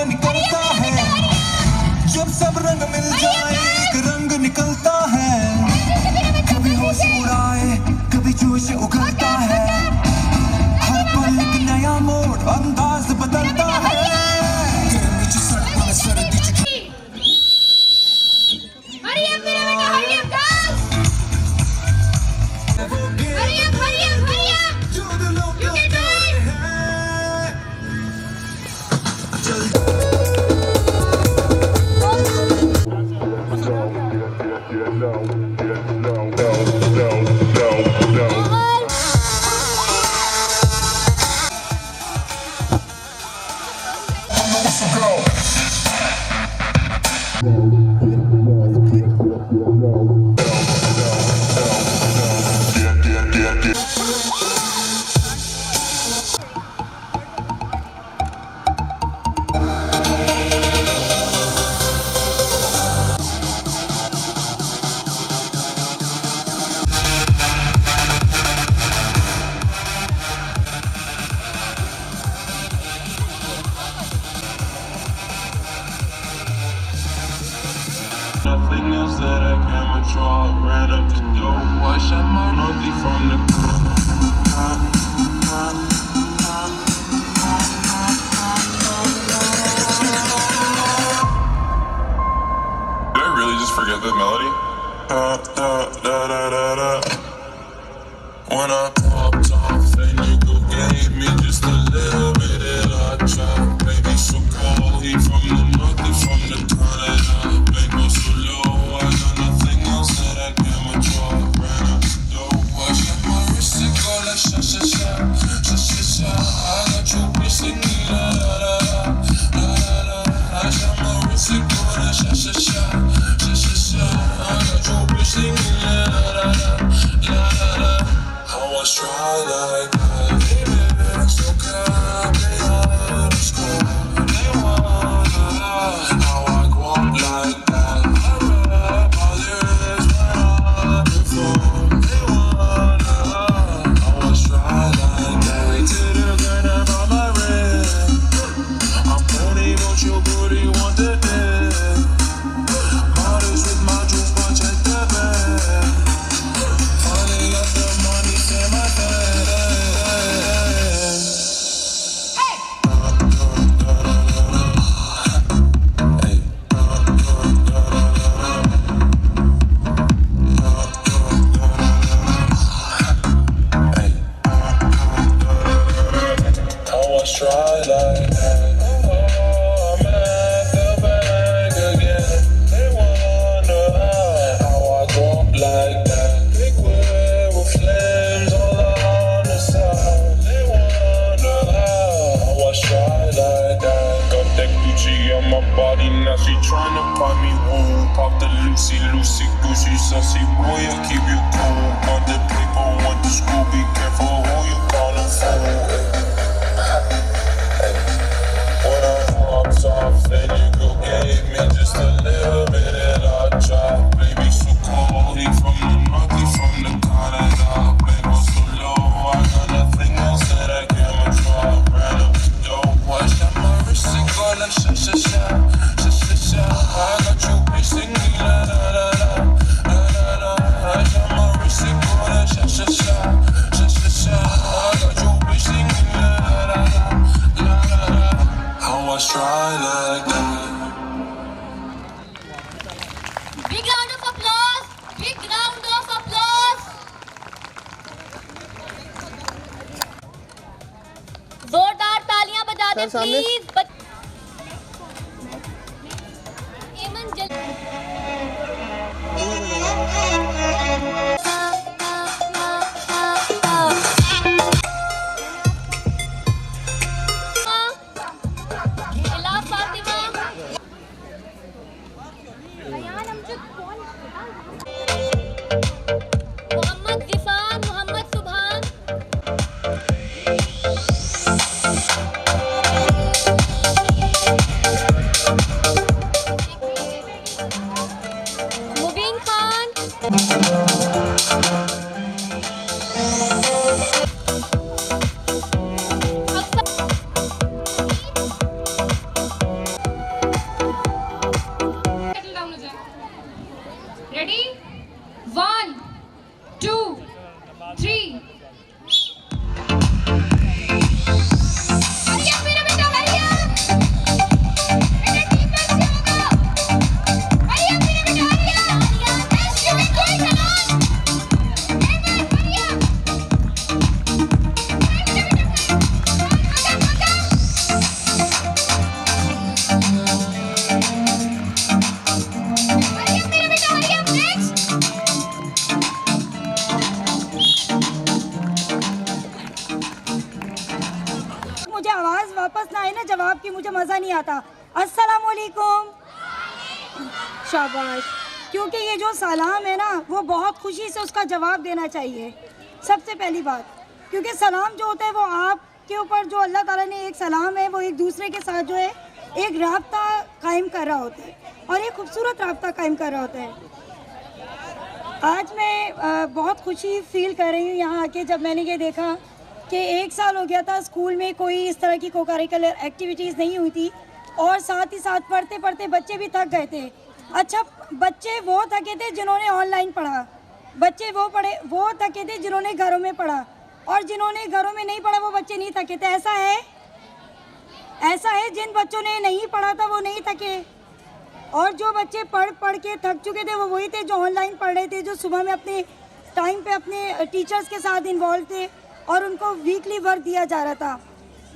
निकलता है जब सब रंग मिल जाए, एक रंग निकलता है। कभी होश उड़ाए, कभी जोश उगलता है। हर पल एक नया मोड़, अंदाज बदलता है। Nothing else that I can withdraw. Ran up the door, I shot my money from the Did I really just forget the melody? When I popped off, then you go gave me just a little bit of a drop. Baby, so cold, he from the north, he from the Canada. Baby, so low, I got nothing else that I can withdraw. Ran up the door, I shot my wrist and go like sha sha sha, sha sha sha. I got your bitch singing la la la la la la. I shot my wrist and go like sha sha sha, sha sha sha. I got your bitch singing la la la la la la. I was try like that, baby, it's so good, they underscore, they wanna how I go up like that. I rap all this when I perform, they wanna I was try like that. To the ground about my red, I'm pony, but your booty want the dead. Modest with my juice, but check the bag. Funny up the money, say my bad. Try like that. Oh, I'm at the bag again. They wonder how I go up like that. Big whip with flames all on the side. They wonder how I try like that. Got that Gucci on my body, now she tryna buy me woo. Pop the Lucy, Lucy, Gucci, sussy boy, I keep you cool. On the paper, went to school, be careful who you callin' fool. When I popped off, then you go gave me just a little bit of a drop. Baby, so cold, he from the north, he from the Canada. Baby, so low, I got nothing else that I can withdraw. Ran up the door, I shot my wrist and go like sha sha sha, sha sha sha. I got you bitch singing la la la la la la la. I shot my wrist and go like sha sha sha, sha sha sha. I got you bitch singing la la la la la la. How I try like that. Big round of applause! Big round of applause! जोरदार तालियां बजा दे please. एमन मोहम्मद जिफान, मोहम्मद सुभान, मुबीन खान। मेरा बेटा हरिया बेटा team में से होगा हरिया मेरा बेटा हरिया नेक्स्ट में कोई सलाम एमन हरिया मुझे आवाज वापस ना आए ना जवाब की, मुझे मज़ा नहीं आता। अस्सलाम वालेकुम। शाबाश। क्योंकि ये जो सलाम है ना वो बहुत खुशी से उसका जवाब देना चाहिए सबसे पहली बात, क्योंकि सलाम जो होता है वो आपके ऊपर जो अल्लाह ताला ने एक सलाम है वो एक दूसरे के साथ जो है एक राब्ता कायम कर रहा होता है और एक खूबसूरत राब्ता कायम कर रहा होता है। आज मैं बहुत खुशी फील कर रही हूँ यहाँ आके, जब मैंने ये देखा कि 1 साल हो गया था स्कूल में कोई इस तरह की को-करिकुलर एक्टिविटीज़ नहीं हुई थी और साथ ही साथ पढ़ते पढ़ते बच्चे भी थक गए थे। अच्छा, बच्चे वो थके थे जिन्होंने ऑनलाइन पढ़ा, बच्चे वो थके थे जिन्होंने घरों में पढ़ा, और जिन्होंने घरों में नहीं पढ़ा वो बच्चे नहीं थके थे। ऐसा है जिन बच्चों ने नहीं पढ़ा था वो नहीं थके, और जो बच्चे पढ़ के थक चुके थे वो वही थे जो ऑनलाइन पढ़ रहे थे, जो सुबह में अपने टाइम पे अपने टीचर्स के साथ इन्वॉल्व थे और उनको वीकली वर्क दिया जा रहा था।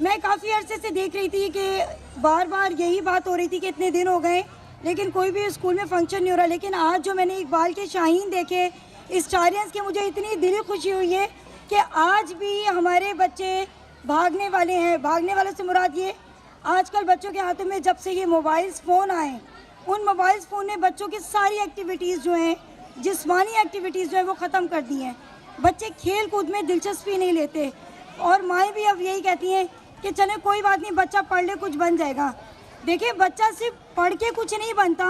मैं काफ़ी अरसे से देख रही थी कि बार बार यही बात हो रही थी कि इतने दिन हो गए लेकिन कोई भी स्कूल में फंक्शन नहीं हो रहा, लेकिन आज जो मैंने इकबाल के शाहीन देखे, स्टारियंस के, मुझे इतनी दिल खुशी हुई है कि आज भी हमारे बच्चे भागने वाले हैं। भागने वालों से मुराद ये, आजकल बच्चों के हाथों में जब से ये मोबाइल्स फ़ोन आए, उन मोबाइल्स फ़ोन ने बच्चों की सारी एक्टिविटीज़ जो हैं, जिस्मानी एक्टिविटीज़ जो है वो ख़त्म कर दी हैं। बच्चे खेल कूद में दिलचस्पी नहीं लेते और माएँ भी अब यही कहती हैं कि चले कोई बात नहीं, बच्चा पढ़ ले कुछ बन जाएगा। देखिए, बच्चा सिर्फ पढ़ के कुछ नहीं बनता।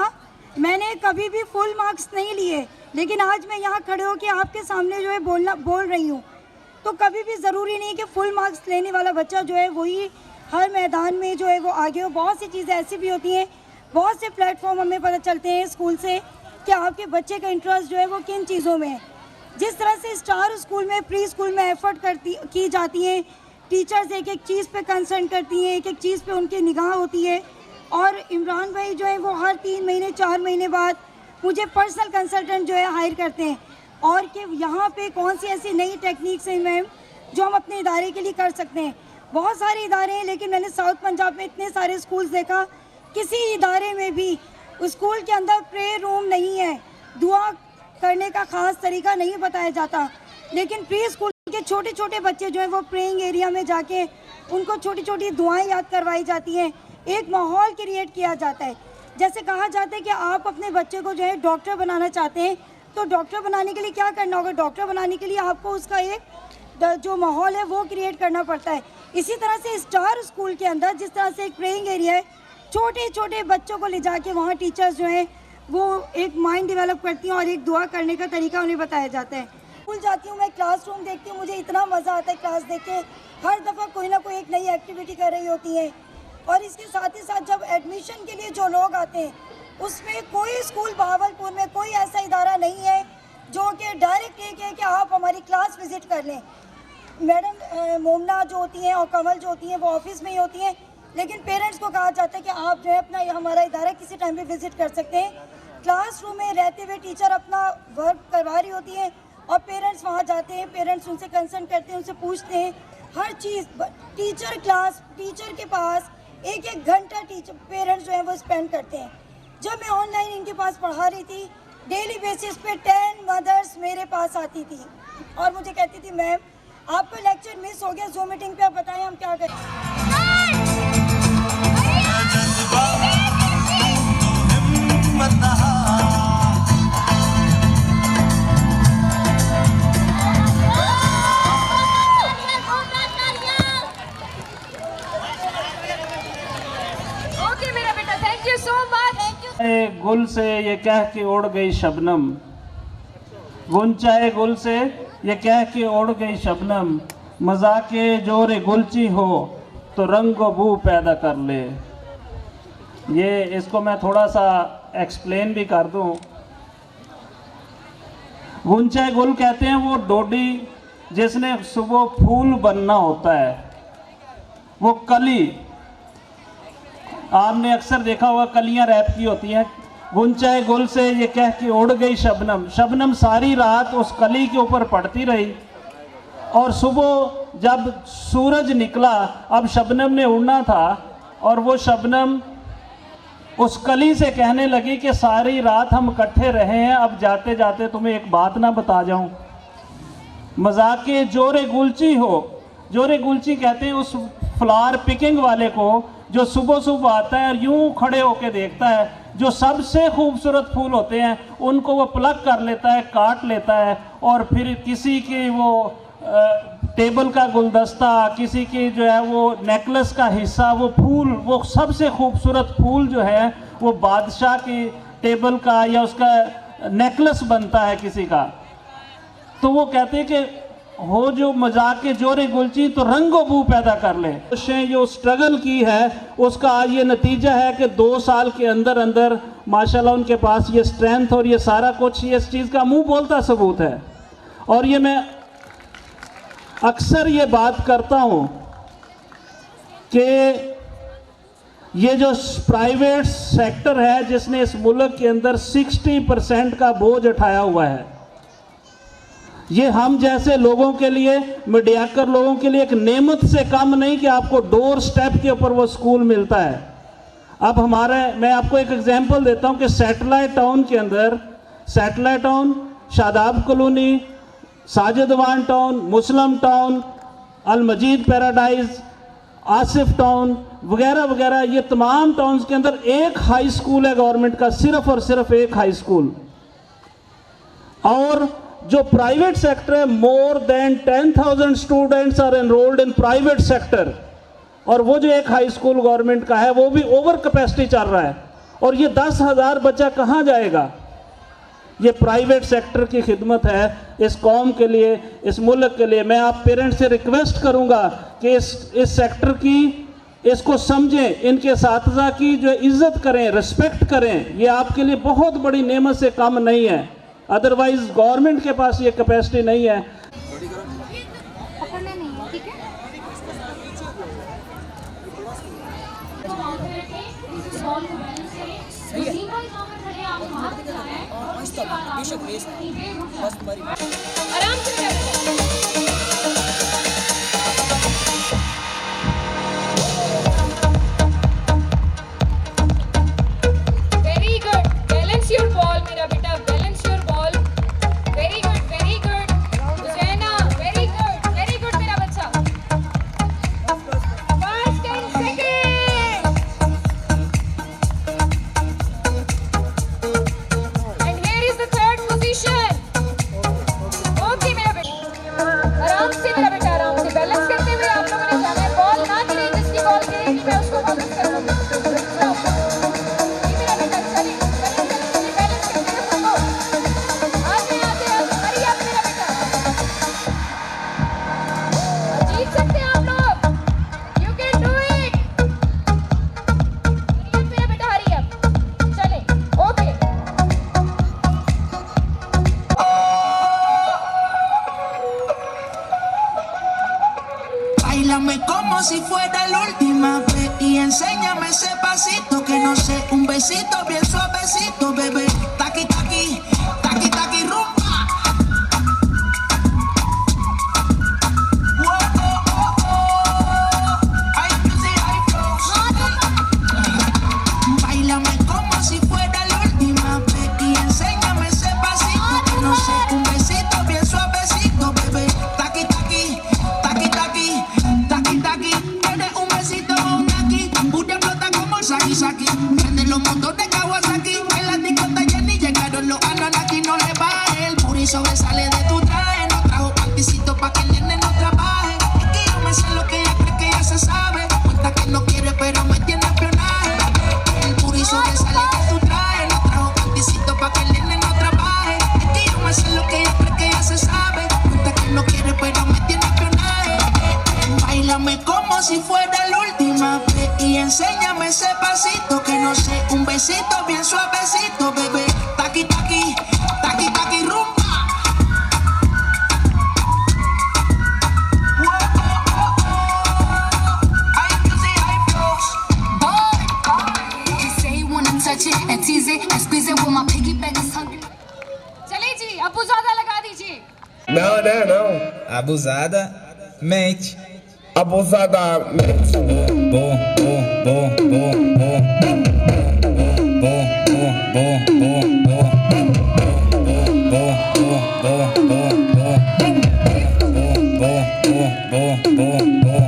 मैंने कभी भी फुल मार्क्स नहीं लिए, लेकिन आज मैं यहाँ खड़े होकर आपके सामने जो है बोल रही हूँ, तो कभी भी ज़रूरी नहीं कि फुल मार्क्स लेने वाला बच्चा जो है वही हर मैदान में जो है वो आगे हो। बहुत सी चीज़ें ऐसी भी होती हैं, बहुत से प्लेटफॉर्म हमें पता चलते हैं स्कूल से कि आपके बच्चे का इंटरेस्ट जो है वो किन चीज़ों में है। जिस तरह से स्टार स्कूल में, प्री स्कूल में एफर्ट की जाती है, टीचर्स एक एक चीज़ पे कंसर्न करती हैं, एक एक चीज़ पे उनकी निगाह होती है, और इमरान भाई जो है वो हर 3 महीने 4 महीने बाद मुझे पर्सनल कंसल्टेंट जो है हायर करते हैं, और कि यहाँ पे कौन सी ऐसी नई टेक्निक्स हैं मैम जो हम अपने इदारे के लिए कर सकते हैं। बहुत सारे इदारे हैं, लेकिन मैंने साउथ पंजाब में इतने सारे स्कूल्स देखा, किसी इदारे में भी स्कूल के अंदर प्रेयर रूम नहीं है, दुआ करने का ख़ास तरीका नहीं बताया जाता, लेकिन प्री स्कूल के छोटे छोटे बच्चे जो हैं वो प्रेइंग एरिया में जाके उनको छोटी छोटी दुआएं याद करवाई जाती हैं, एक माहौल क्रिएट किया जाता है। जैसे कहा जाता है कि आप अपने बच्चे को जो है डॉक्टर बनाना चाहते हैं, तो डॉक्टर बनाने के लिए क्या करना होगा? डॉक्टर बनाने के लिए आपको उसका एक जो माहौल है वो क्रिएट करना पड़ता है। इसी तरह से स्टार स्कूल के अंदर जिस तरह से एक प्रेइंग एरिया है, छोटे छोटे बच्चों को ले जाके वहाँ टीचर्स जो हैं वो एक माइंड डेवलप करती हैं और एक दुआ करने का तरीका उन्हें बताया जाता है। स्कूल जाती हूँ मैं, क्लासरूम देखती हूँ, मुझे इतना मज़ा आता है क्लास देख के। हर दफ़ा कोई ना कोई एक नई एक्टिविटी कर रही होती है, और इसके साथ ही साथ जब एडमिशन के लिए जो लोग आते हैं उसमें कोई स्कूल बहावलपुर में कोई ऐसा इदारा नहीं है जो कि डायरेक्ट ये कहे कि आप हमारी क्लास विज़िट कर लें। मैडम मोमना जो होती हैं और कमल जो होती हैं वो ऑफिस में ही होती हैं, लेकिन पेरेंट्स को कहा जाता है कि आप जो है अपना हमारा इदारा किसी टाइम पे विज़िट कर सकते हैं। क्लासरूम में रहते हुए टीचर अपना वर्क करवा रही होती है और पेरेंट्स वहाँ जाते हैं, पेरेंट्स उनसे कंसर्न करते हैं, उनसे पूछते हैं हर चीज़। टीचर के पास एक एक घंटा पेरेंट्स जो है वो स्पेंड करते हैं। जब मैं ऑनलाइन इनके पास पढ़ा रही थी, डेली बेसिस पे 10 मदर्स मेरे पास आती थी और मुझे कहती थी मैम आपका लेक्चर मिस हो गया जूम मीटिंग पे, आप बताएं हम क्या करें। ओके मेरा बेटा, थैंक यू सो मच। गुल से ये कह के उड़ गई शबनम, गुंचाए गुल से ये कह के उड़ गई शबनम, मजाके जोरे गुलची हो तो रंग व बू पैदा कर ले। ये इसको मैं थोड़ा सा एक्सप्लेन भी कर दूं। गुंचाए गुल कहते हैं वो डोडी जिसने सुबह फूल बनना होता है, वो कली, आपने अक्सर देखा होगा कलियां रैप की होती हैं, गुंचाए गुल से ये कह के उड़ गई शबनम। शबनम सारी रात उस कली के ऊपर पड़ती रही और सुबह जब सूरज निकला, अब शबनम ने उड़ना था और वो शबनम उस कली से कहने लगी कि सारी रात हम इकट्ठे रहे हैं, अब जाते जाते तुम्हें एक बात ना बता जाऊं। मजाके जोरे गुलची हो, जोरे गुलची कहते हैं उस फ्लावर पिकिंग वाले को जो सुबह सुबह आता है और यूं खड़े होके देखता है, जो सबसे खूबसूरत फूल होते हैं उनको वो प्लग कर लेता है, काट लेता है और फिर किसी की वो टेबल का गुलदस्ता, किसी की जो है वो नेकलेस का हिस्सा, वो फूल, वो सबसे खूबसूरत फूल जो है वो बादशाह की टेबल का या उसका नेकलेस बनता है किसी का। तो वो कहते हैं कि हो जो मजाक के जोरे गुलची तो रंगो बू पैदा कर ले। जो स्ट्रगल की है उसका आज ये नतीजा है कि 2 साल के अंदर अंदर माशाल्लाह उनके पास ये स्ट्रेंथ और ये सारा कुछ, ये इस चीज़ का मुंह बोलता सबूत है। और ये मैं अक्सर ये बात करता हूँ कि ये जो प्राइवेट सेक्टर है जिसने इस मुल्क के अंदर 60% का बोझ उठाया हुआ है, ये हम जैसे लोगों के लिए, मीडियाकर लोगों के लिए एक नेमत से कम नहीं कि आपको डोर स्टेप के ऊपर वो स्कूल मिलता है। अब मैं आपको एक एग्जांपल देता हूं कि सैटेलाइट टाउन के अंदर, satellite town, Shadab colony, Sajidwan town, Muslim town, Al Majeed paradise, Asif town वगैरह वगैरह, ये तमाम टाउन्स के अंदर एक हाई स्कूल है गवर्नमेंट का, सिर्फ और सिर्फ एक हाई स्कूल। और जो प्राइवेट सेक्टर है, more than 10,000 students are enrolled in private sector, और वो जो एक हाई स्कूल गवर्नमेंट का है वो भी ओवर कैपेसिटी चल रहा है। और ये 10,000 बच्चा कहाँ जाएगा? ये प्राइवेट सेक्टर की खिदमत है इस कौम के लिए, इस मुल्क के लिए। मैं आप पेरेंट्स से रिक्वेस्ट करूंगा कि इस सेक्टर की, इसको समझें, इनके असातिज़ा की जो इज़्ज़त करें, रिस्पेक्ट करें। ये आपके लिए बहुत बड़ी नेमत से कम नहीं है, अदरवाइज गवर्नमेंट के पास ये कैपेसिटी नहीं है। पकड़ना नहीं है, ठीक है? आराम से very good, balance your ball मेरा बेटा, balance your ball. Very good, very good Husaina, very good मेरा बच्चा। First 10 second and here is the third position. Okay मेरा बेटा, आराम से मेरा बेटा, आराम से बैलेंस करते हुए आप लोगों ने जाना है। बॉल ना गिरे, जिसकी बॉल गिरेगी मैं उसको वापस कर दूंगा। ये मेरा बेटा, चलिए बैलेंस करते हुए सबको आगे हरी आप मेरा बेटा, जीत सकते हैं आप लोग, यू कैन डू इट। हरी आप मेरा बेटा, हरी आप, चले okay. Báilame como si fuera la última vez y enséñame ese pasito que no sé, un besito bien suavecito, bebé. Taqui taqui, taqui taqui rumba. Whoa, oh, oh, oh. Ay, music, ay, flow. Báilame como si fuera la última vez y enséñame ese pasito que no sé, un besito bien suavecito, bebé. Taqui taqui, taqui taqui. Taqui taqui, tienes un besito o un aquí. Una flota como el Saki Saki. Prende los motores Kawasaki. En la discoteca ya ni llegaron los Anunnaki. No le baje, el puri sobresale de tu traje. No trajo panticito pa' que el nene no trabaje. Es que yo me sé lo que ella cree que ya se sabe. Cuenta que no quiere pero me tiene espionaje. El puri sobresale de tu traje. No trajo panticito pa' que el nene no trabaje. Es que yo me sé lo que ella cree que ya se sabe. Cuenta que no quiere pero me tiene espionaje. Báilame como si fuera la última vez y enséñame ese pasito que no sé, un besito bien suavecito, bebé. Taqui taqui, taqui taqui rumba. abusada é não. Abusadamente. Abusadamente. Bom, bom, bom, bom, bom. Bom, bom, bom, bom, bom. Bom, bom, bom, bom, bom. Bom, bom, bom.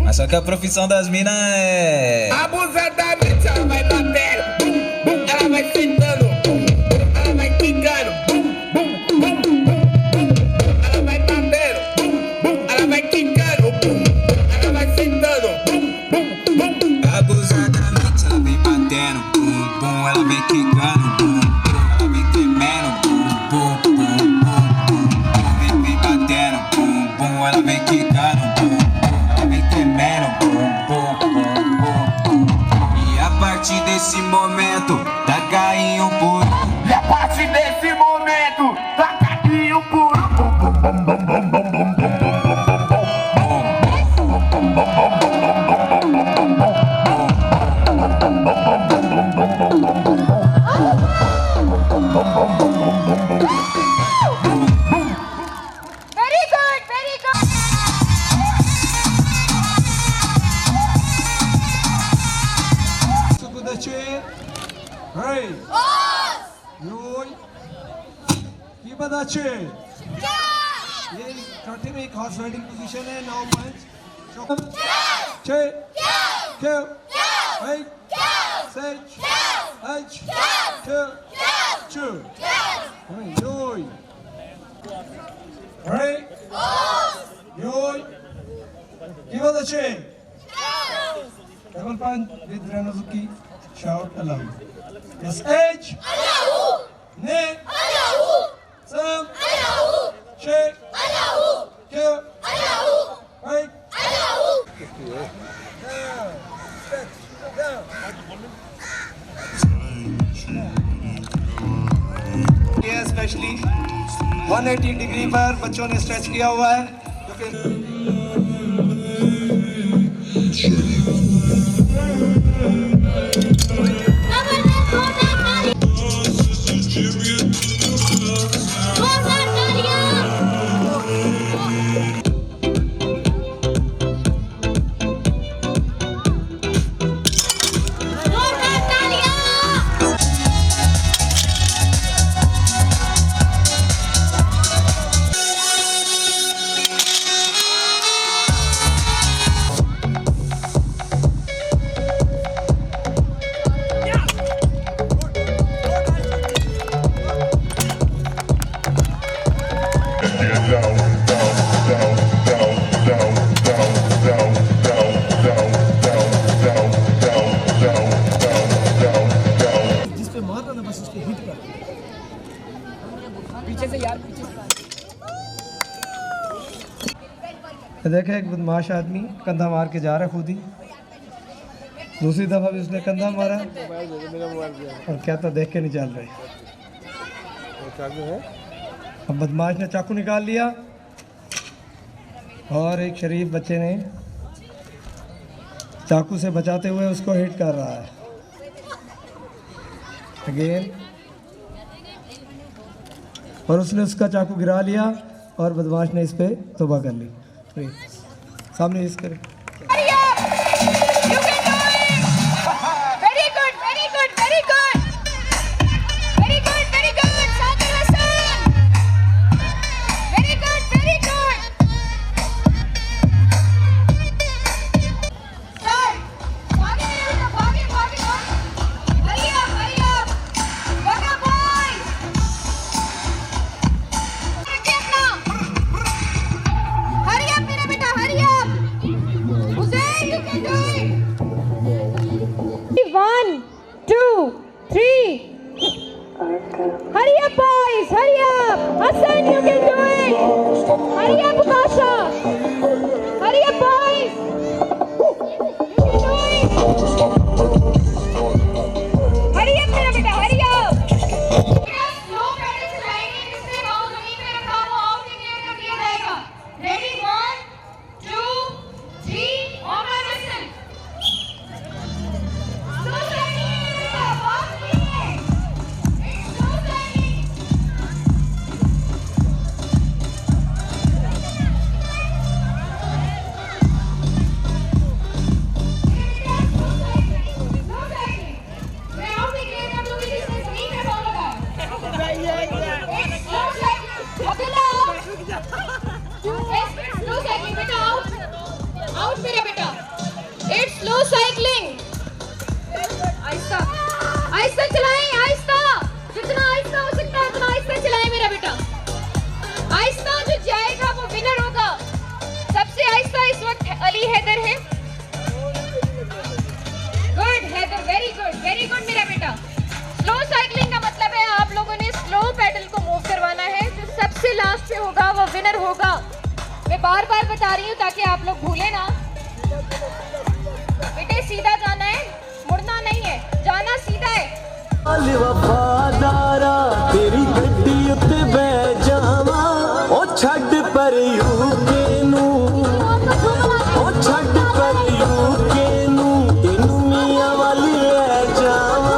Mas só que a profissão das minas é... Abusadamente ela vai batendo. Bum, bum, ela vai sentando. Bum, bum, ela vai quicando. Bum, bum, bum, bum, bum. Ela vai batendo. Bum, bum, ela vai quicando. Bum, ela vai sentando. Bum, bum, bum. Abusadamente ela vem batendo. Bum, bum, ela vem quicando. Bum, bum, ela vem tremendo. Bum, bum, bum, bum, bum. Vem batendo. Bum, bum, ela vem quicando. Bum, ela vem tremendo. Bum, bum, bum, bum, bum. E a partir desse momento, tá caindo por... E a partir desse momento, tá caminho puro. Bum, bum, bum, bum, bum, bum, bum, bum, bum, Very good, very good. Hey! Yoy! की बदाचे ये चौथे में एक horse riding position है 9 5 6 2 8 6 8 2 Yoy! Hey! Yoy! की बदाचे Double punch with Renozuki shout aloud. Yes, H. Ne. Sam. Shake. Kill. Right. ये specially 180 degree पर बच्चों ने स्ट्रेच किया हुआ है जो कि देखे एक बदमाश आदमी कंधा मार के जा रहा है खुद ही दूसरी दफा भी उसने कंधा मारा और क्या तो देख के नहीं चल रहे अब बदमाश ने चाकू निकाल लिया और एक शरीफ बच्चे ने चाकू से बचाते हुए उसको हिट कर रहा है अगेन और उसने उसका चाकू गिरा लिया और बदमाश ने इस पे तौबा कर ली सामने इस करे वो विनर होगा। मैं बार बार बता रही हूँ ताकि आप लोग भूले ना। बेटे सीधा जाना है, मुड़ना नहीं है, जाना सीधा है। वफादारा तेरी गड्डी उत्ते बह जावा ओ छड्ड पर यूके नू ओ छड्ड पर यूके नू तेनू मियां वाली ले जावा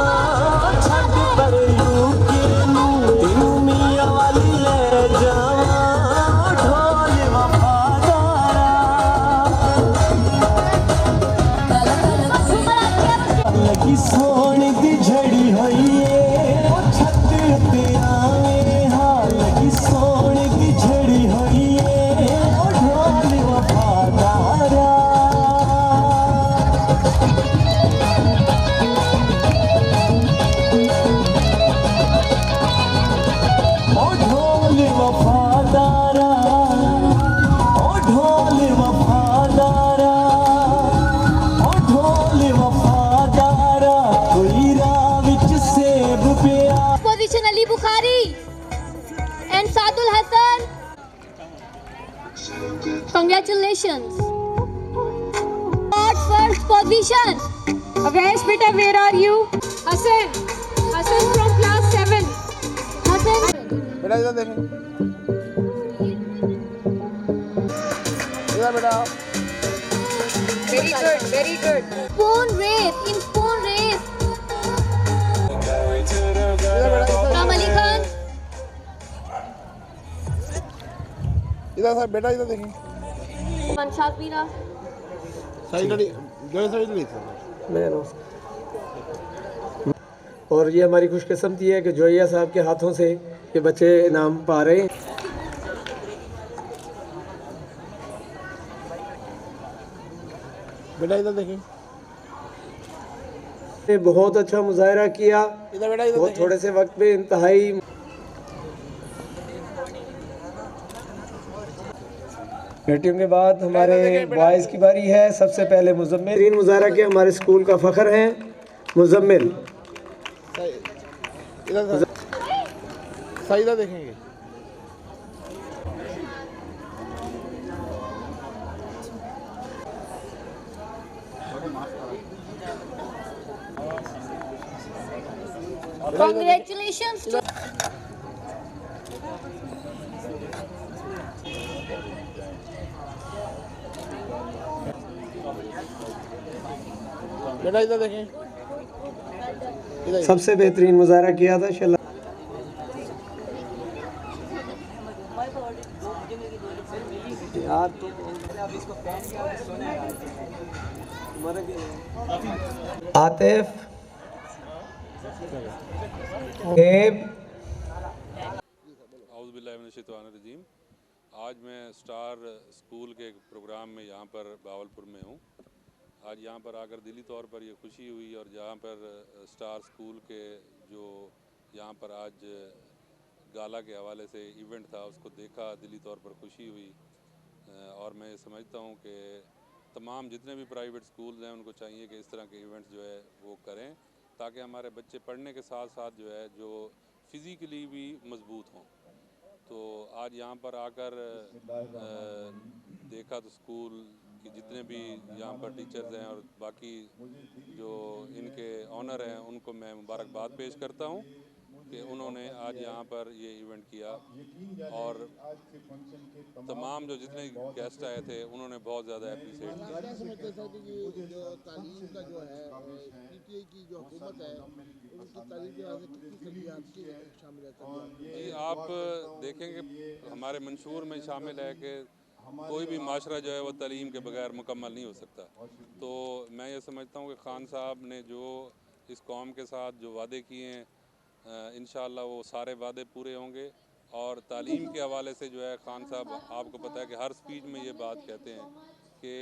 ओ छड्ड पर यूके नू तेनू मियां वाली ले जावा ओ ढोल वफादारा लगी सोने दी झड़ी होई ओ छत ते आवे हां लगी सोने दी झड़ी होई ओ ढोल वफादारा ओ ढोल वफादारा ओ ढोल वफादारा ओ ढोल वफादारा कोई राह विच सेब पिया Position Ali Bukhari and Sadul Hassan. Congratulations. First position. Avesh beta, where are you? Hassan. Hassan from class 7. Hassan. बेटा इधर देखें, इधर बेटा। Very good, very good. Spoon race, in spoon race. Ram Ali Khan. इधर sir बेटा इधर देखें। Manshad Meera. जो साइड ली और ये हमारी खुशकिस्मती है कि जोइया साहब के हाथों से ये बच्चे इनाम पा रहे हैं। बेटा इधर देखें, ने बहुत अच्छा मुजाहरा किया। इधर बेटा इधर वो देखें। थोड़े से वक्त में इंतहाई बेटियों के बाद हमारे बॉयज़ की बारी है। सबसे पहले मुजम्मिल, तीन मुजाहरा के हमारे स्कूल का फ़ख्र हैं मुजम्मिल। इधर सर इधर देखेंगे। Congratulations to बेटा इधर देखें, इधर सबसे बेहतरीन मुजाहरा किया था शल्ला। आतिफ औज़ुबिल्लाहिमिनश्शैतानिर्रजीम। आज मैं स्टार स्कूल के एक प्रोग्राम में यहाँ पर बावलपुर में हूँ। आज यहाँ पर आकर दिली तौर पर ये खुशी हुई और जहाँ पर स्टार स्कूल के जो यहाँ पर आज गाला के हवाले से इवेंट था उसको देखा, दिली तौर पर खुशी हुई। और मैं समझता हूँ कि तमाम जितने भी प्राइवेट स्कूल्स हैं उनको चाहिए कि इस तरह के इवेंट्स जो है वो करें ताकि हमारे बच्चे पढ़ने के साथ साथ जो है जो फिज़िकली भी मजबूत हों। तो आज यहाँ पर आकर देखा तो स्कूल कि जितने भी यहाँ पर टीचर्स हैं और बाकी जो इनके ऑनर हैं उनको मैं मुबारकबाद पेश करता हूँ कि उन्होंने आज यहाँ पर ये इवेंट किया। और तमाम जो जितने गेस्ट आए थे उन्होंने बहुत ज़्यादा अप्रिशिएट किया। तालीम का जो है पीटीआई की जो हुकूमत है उनकी तालीम के वास्ते कितनी सहूलियात की शामिल है? जी आप देखेंगे हमारे मंशूर में शामिल है कि कोई भी माशरा जो है वो तालीम के बगैर मुकम्मल नहीं हो सकता। तो मैं ये समझता हूँ कि खान साहब ने जो इस कौम के साथ जो वादे किए हैं इंशाअल्लाह वो सारे वादे पूरे होंगे। और तालीम के हवाले से जो है खान साहब आपको पता है कि हर स्पीच में ये बात कहते हैं कि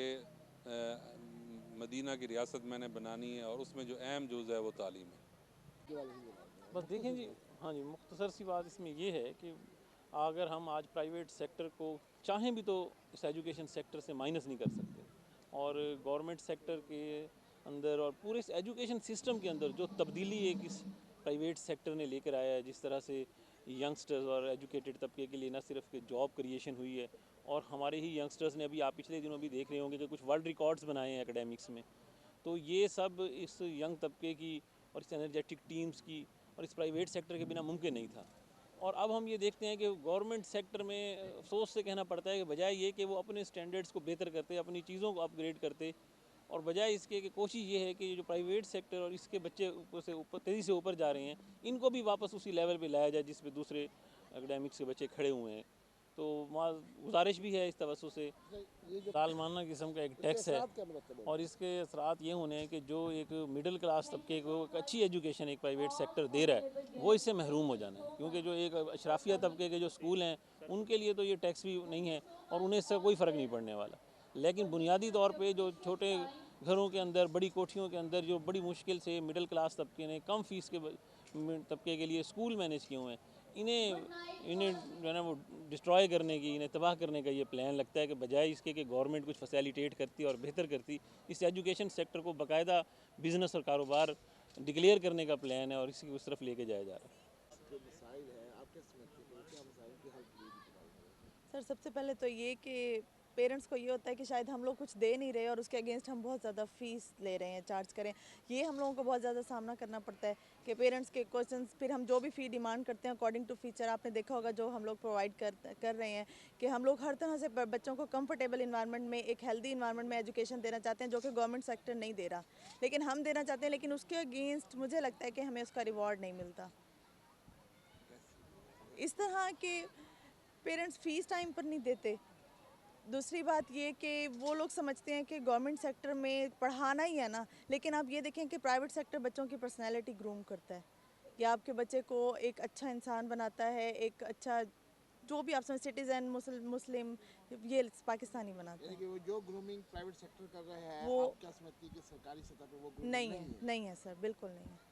मदीना की रियासत मैंने बनानी है और उसमें जो अहम जुज़ है वो तालीम है। बस देखें जी, हाँ जी, मुख्तसर सी बात इसमें ये है कि अगर हम आज प्राइवेट सेक्टर को चाहें भी तो इस एजुकेशन सेक्टर से माइनस नहीं कर सकते। और गवर्नमेंट सेक्टर के अंदर और पूरे इस एजुकेशन सिस्टम के अंदर जो तब्दीली एक इस प्राइवेट सेक्टर ने लेकर आया है, जिस तरह से यंगस्टर्स और एजुकेटेड तबके के लिए न सिर्फ जॉब क्रिएशन हुई है, और हमारे ही यंगस्टर्स ने अभी, आप पिछले दिनों भी देख रहे होंगे कि कुछ वर्ल्ड रिकॉर्ड्स बनाए हैं एकेडमिक्स में। तो ये सब इस यंग तबके की और इस एनर्जेटिक टीम्स की और इस प्राइवेट सेक्टर के बिना मुमकिन नहीं था। और अब हम ये देखते हैं कि गवर्नमेंट सेक्टर में अफसोस से कहना पड़ता है कि बजाय ये कि वो अपने स्टैंडर्ड्स को बेहतर करते, अपनी चीज़ों को अपग्रेड करते, और बजाय इसके कि कोशिश ये है कि जो प्राइवेट सेक्टर और इसके बच्चे ऊपर से ऊपर तेज़ी से ऊपर जा रहे हैं, इनको भी वापस उसी लेवल पे लाया जाए जिस पे दूसरे एकेडमिक्स के बच्चे खड़े हुए हैं। तो गुजारिश भी है इस तवज्जो से। सालमाना किस्म का एक टैक्स है, और इसके असरात ये होने हैं कि जो एक मिडिल क्लास तबके को एक अच्छी एजुकेशन एक प्राइवेट सेक्टर दे रहा है, वो इससे महरूम हो जाना है। क्योंकि जो एक अशराफिया तबके के जो स्कूल हैं, उनके लिए तो ये टैक्स भी नहीं है और उन्हें इससे कोई फ़र्क नहीं पड़ने वाला। लेकिन बुनियादी तौर पे जो छोटे घरों के अंदर, बड़ी कोठियों के अंदर जो बड़ी मुश्किल से मिडिल क्लास तबके ने कम फ़ीस के तबके के लिए स्कूल मैनेज किए हुए हैं, इन्हें जो है ना वो डिस्ट्रॉय करने की, इन्हें तबाह करने का ये प्लान लगता है कि बजाय इसके कि गवर्नमेंट कुछ फैसिलिटेट करती और बेहतर करती, इस एजुकेशन सेक्टर को बाकायदा बिज़नेस और कारोबार डिक्लेयर करने का प्लान है और इसी उस तरफ लेके जाया जा रहा है। सर, सबसे पहले तो ये कि पेरेंट्स को ये होता है कि शायद हम लोग कुछ दे नहीं रहे और उसके अगेंस्ट हम बहुत ज़्यादा फ़ीस ले रहे हैं, चार्ज करें। ये हम लोगों को बहुत ज़्यादा सामना करना पड़ता है कि पेरेंट्स के क्वेश्चंस, फिर हम जो भी फ़ी डिमांड करते हैं अकॉर्डिंग टू फीचर, आपने देखा होगा जो हम लोग प्रोवाइड कर रहे हैं कि हम लोग हर तरह से बच्चों को कंफर्टेबल इन्वायरमेंट में, एक हेल्दी इन्वायरमेंट में एजुकेशन देना चाहते हैं, जो कि गवर्नमेंट सेक्टर नहीं दे रहा, लेकिन हम देना चाहते हैं। लेकिन उसके अगेंस्ट मुझे लगता है कि हमें उसका रिवॉर्ड नहीं मिलता। इस तरह के पेरेंट्स फ़ीस टाइम पर नहीं देते। दूसरी बात ये कि वो लोग समझते हैं कि गवर्नमेंट सेक्टर में पढ़ाना ही है ना, लेकिन आप ये देखें कि प्राइवेट सेक्टर बच्चों की पर्सनैलिटी ग्रूम करता है, या आपके बच्चे को एक अच्छा इंसान बनाता है, एक अच्छा जो भी आप समझ सिटीज़न, मुस्लिम, ये पाकिस्तानी बनाता है। वो जो ग्रूमिंग प्राइवेट सेक्टर कर रहे हैं, वो आप क्या समझती है कि सरकारी सतह पर वो नहीं है सर, बिल्कुल नहीं है।